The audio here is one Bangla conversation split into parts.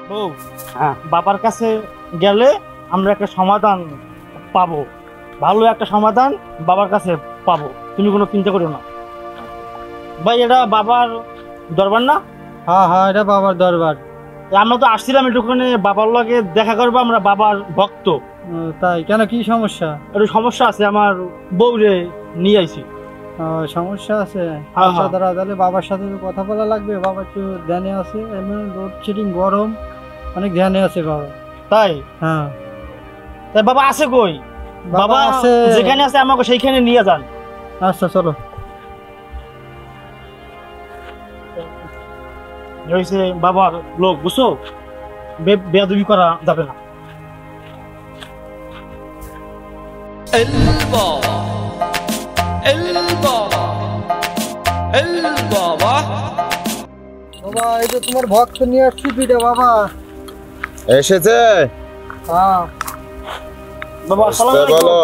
বউ, বাবার কাছে গেলে আমরা একটা সমাধান পাবো, ভালো একটা সমাধান বাবার কাছে পাবো, তুমি কোনো চিন্তা করো না। ভাই এটা বাবার দরবার না? হ্যাঁ হ্যাঁ, এটা বাবার দরবার। আমরা তো আসছিলাম একটুখানি বাবার লগে দেখা করবো, আমরা বাবার ভক্ত। তাই কেন, কি সমস্যা? একটু সমস্যা আছে, আমার বউরে নিয়ে আইছি। সমস্যা আছে? হ্যাঁ, আচ্ছা দাঁড়া, তাহলে বাবার সাথে তো কথা বলা লাগবে। বাবা একটু ধ্যানে আছে, এমনি লোডশেডিং গরম, অনেক ধ্যানে আছে বাবা। তাই? হ্যাঁ। তাই বাবা আছে কই? বাবা আছে, যেখানে আছে আমাকে সেইখানে নিয়ে যান। আচ্ছা চলো। হয়েছে বাবার লোক, বুঝছো, বেয়াদবি করা যাবে না। বাবা এই যে তোমার ভক্ত নিয়ে আসছি দুইটা। বাবা এসেছে? হ্যাঁ বাবা আসসালামু আলাইকুম। বলো।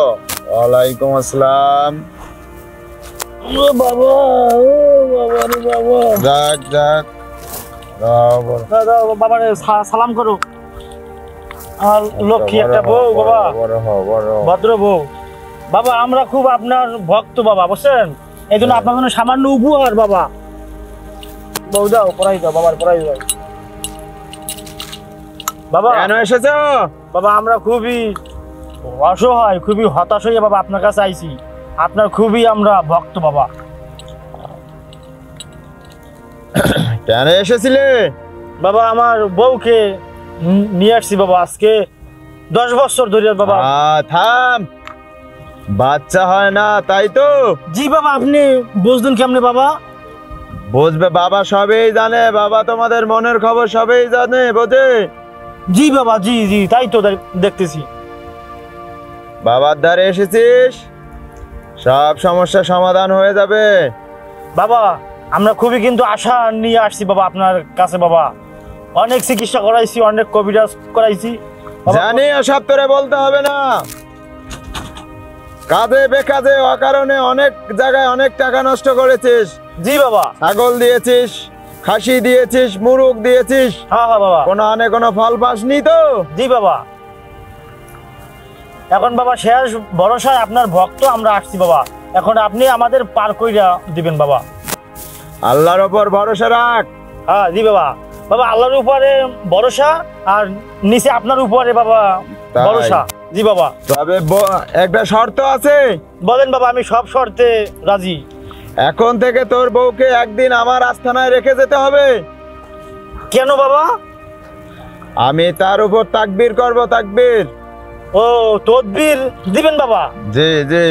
ওয়ালাইকুম আসসালাম। ও বাবা, ও বাবা রে বাবা। যাক যাক, দাও বাবারে সালাম করো। আর লক্ষ্মী একটা বউ বাবা, ভদ্র বউ। বাবা আমরা খুব আপনার ভক্ত বাবা, বুঝছেন, এই জন্য আপনার জন্য সামান্য উপহার বাবা। বউ দাও, পড়াই দাও বাবার, পড়াই দাও বাবা। কেন এসেছো? বাবা আমরা খুবই অসহায়, খুবই হতাশ হয়ে বাবা আপনার কাছে আইছি। আপনার খুবই আমরা ভক্ত বাবা। কেন এসেছিলে? বাবা আমার বউকে নিয়ে আসছি বাবা, আজকে 10 বছর ধরে বাবা। থাম, বাচ্চা হয় না তাই তো? জি বাবা, আপনি বুঝলেন কেমনে বাবা? বুঝবে, বাবা সবই জানে, বাবা তোমাদের মনের খবর সবই জানে, বোঝে। জি বাবা, জি জি, তাই তো দেখতেছি। বাবার দ্বারে এসেছিস, সব সমস্যা সমাধান হয়ে যাবে বাবা। আমরা খুবই কিন্তু আশা নিয়ে আসছি বাবা আপনার কাছে বাবা। অনেক চিকিৎসা করাইছি, অনেক কবিরাজ করাইছি। জানি, সব তোরে বলতে হবে না। কাজে বেকাজে অকারণে অনেক জায়গায় অনেক টাকা নষ্ট করেছিস। জি বাবা। ছাগল দিয়েছিস, খাসি দিয়েছিস, মুরগ দিয়েছিস। হ্যাঁ হ্যাঁ বাবা। কোনো ফল পাসনি তো? জি বাবা। এখন বাবা শেষ ভরসায় আপনার ভক্ত আমরা আসছি বাবা, এখন আপনি আমাদের পার কইরা দিবেন বাবা। আল্লাহর ওপর ভরসা রাখ। হ্যাঁ জি বাবা। বাবা আল্লাহর উপরে ভরসা, আর নিচে আপনার উপরে বাবা ভরসা। জি বাবা। তবে একটা শর্ত আছে। বলেন বাবা, আমি সব শর্তে রাজি। এখন থেকে তোর বউকে একদিন আমার আস্তানায় রেখে যেতে হবে। কেন বাবা? আমি তার উপর তাকবীর করব, তাকবীর। ও তদবির দিবেন বাবা? জি জি।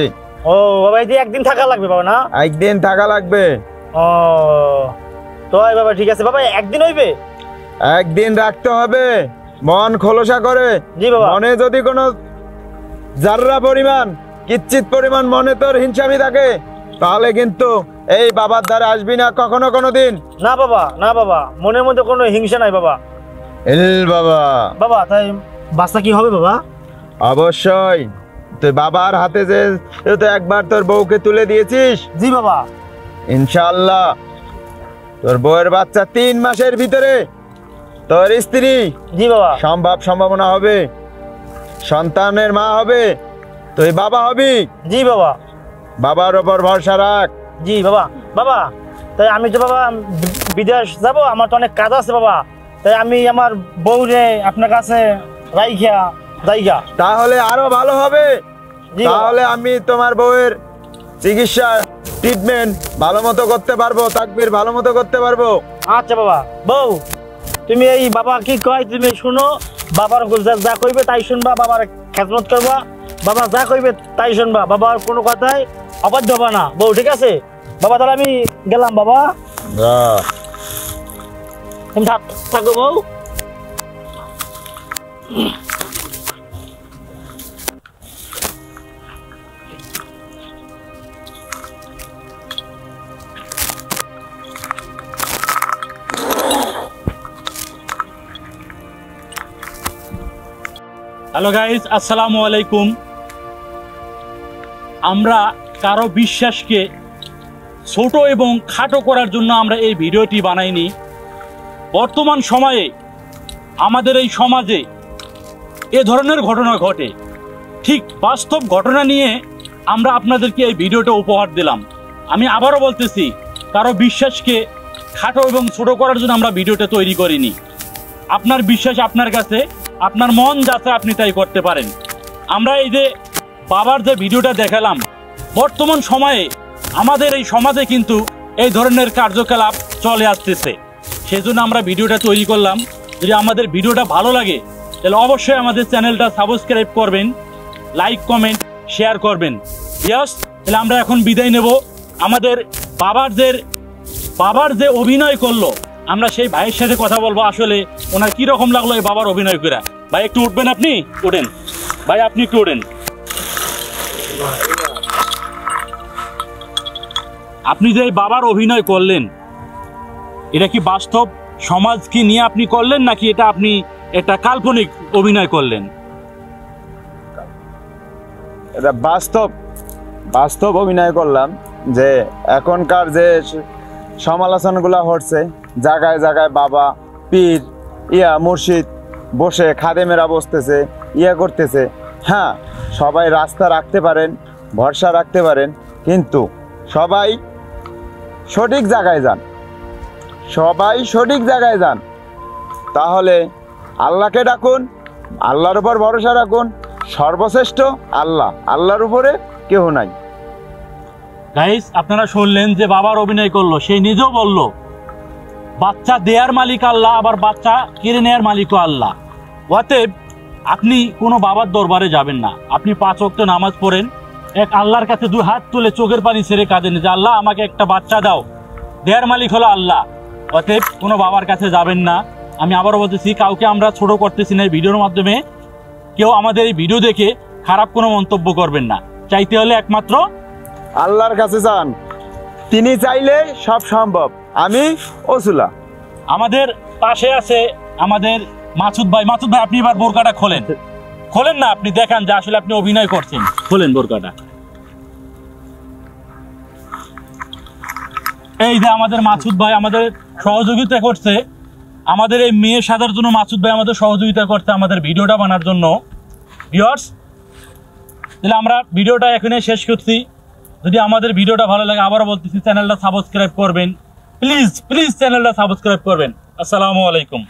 ও বাবা, এই যে একদিন থাকা লাগবে বাবা না? একদিন থাকা লাগবে। ও তো বাবা ঠিক আছে বাবা, একদিন হইবে? একদিন রাখতে হবে, মন খোলসা করে। জি বাবা। মনে যদি কোনো জাররা পরিমাণ, কিচ্ছিত পরিমাণ মনে তোর হিংসামি থাকে, তাহলে কিন্তু এই বাবার দ্বারা আসবি না কখনো কোনোদিন। না বাবা, না বাবা, মনের মধ্যে কোনো হিংসা নাই বাবা। বাবা। বাবা তাই বাচ্চা কি হবে বাবা? অবশ্যই। তুই বাবার হাতে যে তো একবার তোর বউকে তুলে দিয়েছিস। জি বাবা। ইনশাআল্লাহ তোর বউয়ের বাচ্চা 3 মাসের ভিতরে তোর স্ত্রী। জি বাবা। সম্ভাবনা হবে, সন্তানের মা হবে, তুই বাবা হবি। জি বাবা। বাবার ওপর ভরসা রাখ। জি বাবা। বাবা তাই আমি তো বাবা বিদেশ যাব, আমার তো অনেক কাজ আছে বাবা, তাই আমি আমার বউরে আপনার কাছে রাইখা। তাহলে আরো ভালো হবে। তাহলে আমি তোমার বউয়ের চিকিৎসা ট্রিটমেন্ট ভালো মতো করতে পারবো, তাকবীর ভালো মতো করতে পারবো। আচ্ছা বাবা। বউ তুমি এই বাবা কি কয় তুমি শুনো, বাবার যা কইবে তাই শুনবা, বাবার খেদমত করবা, বাবা যা কইবে তাই শুনবা, বাবার কোনো কথাই অবাধ্য হবা না বউ, ঠিক আছে বাবা? তাহলে আমি গেলাম বাবা। তুমি থাকো বউ। হ্যালো গাইস, আসসালামু আলাইকুম। আমরা কারো বিশ্বাসকে ছোট এবং খাটো করার জন্য আমরা এই ভিডিওটি বানাইনি। বর্তমান সময়ে আমাদের এই সমাজে এ ধরনের ঘটনা ঘটে, ঠিক বাস্তব ঘটনা নিয়ে আমরা আপনাদেরকে এই ভিডিওটা উপহার দিলাম। আমি আবারও বলতেছি, কারো বিশ্বাসকে খাটো এবং ছোট করার জন্য আমরা ভিডিওটা তৈরি করিনি। আপনার বিশ্বাস আপনার কাছে, আপনার মন যাতে আপনি তাই করতে পারেন। আমরা এই যে বাবার যে ভিডিওটা দেখালাম, বর্তমান সময়ে আমাদের এই সমাজে কিন্তু এই ধরনের কার্যকলাপ চলে আসতেছে, সেজন্য আমরা ভিডিওটা তৈরি করলাম। যদি আমাদের ভিডিওটা ভালো লাগে তাহলে অবশ্যই আমাদের চ্যানেলটা সাবস্ক্রাইব করবেন, লাইক কমেন্ট শেয়ার করবেন। ইয়াস, তাহলে আমরা এখন বিদায় নেব। আমাদের বাবার যে অভিনয় করলো, আমরা সেই ভাইয়ের সাথে কথা বলবো, আসলে ওনার কি রকম লাগলো এই বাবার অভিনয় করে। ভাই একটু উঠবেন, আপনি উঠেন ভাই, আপনি একটু উঠেন। আপনি যে বাবার অভিনয় করলেন, এটা কি বাস্তব সমাজকে নিয়ে আপনি করলেন, নাকি এটা আপনি একটা কাল্পনিক অভিনয় করলেন? এটা বাস্তব অভিনয় করলাম। যে এখনকার যে সমালোচনাগুলো হচ্ছে, জায়গায় জায়গায় বাবা পীর মুর্শিদ বসে খাদেমেরা বসতেছে, করতেছে। হ্যাঁ, সবাই রাস্তা রাখতে পারেন, ভরসা রাখতে পারেন, কিন্তু সবাই সঠিক জায়গায় যান। তাহলে আল্লাহকে ডাকুন, আল্লাহর উপর ভরসা রাখুন। সর্বশ্রেষ্ঠ আল্লাহর উপরে কেউ নাই। গাইস, আপনারা শুনলেন যে বাবার অভিনয় করলো, সে নিজেও বলল বাচ্চা দেয়ার মালিক আল্লাহ, আবার বাচ্চা কেড়ে নেয়ার মালিকও আল্লাহ। অতএব আপনি কোনো বাবার দরবারে যাবেন না, আপনি 5 ওয়াক্ত নামাজ পড়েন, এক আল্লাহর কাছে 2 হাত তুলে চোখের পানি ছেড়ে কাঁদেন যে আল্লাহ আমাকে একটা বাচ্চা দাও, দেয়ার মালিক হলো আল্লাহ। অতএব কোনো বাবার কাছে যাবেন না। আমি আবারও বলতেছি, কাউকে আমরা ছোট করতেছি না এই ভিডিওর মাধ্যমে। কেউ আমাদের এই ভিডিও দেখে খারাপ কোনো মন্তব্য করবেন না। চাইতে হলে একমাত্র আল্লাহর কাছে যান, তিনি চাইলে সব সম্ভব। আমি ওসুলা। আমাদের পাশে আছে আমাদের মাসুদ ভাই। আপনি এবার বোরকাটা খোলেন না, আপনি দেখান যে আসলে আপনি অভিনয় করছেন। খোলেন বোরকাটা। এই যে আমাদের মাসুদ ভাই আমাদের সহযোগিতা করছে, আমাদের এই মেয়ে সাজার জন্য মাসুদ ভাই আমাদের সহযোগিতা করছে আমাদের ভিডিওটা বানার জন্য। ভিউয়ার্স, তাহলে আমরা ভিডিওটা এখানে শেষ করছি। যদি আমাদের ভিডিওটা ভালো লাগে, আবারও বলতেছি চ্যানেলটা সাবস্ক্রাইব করবেন, প্লিজ চ্যানেলটা সাবস্ক্রাইব করবেন। আসসালামু আলাইকুম।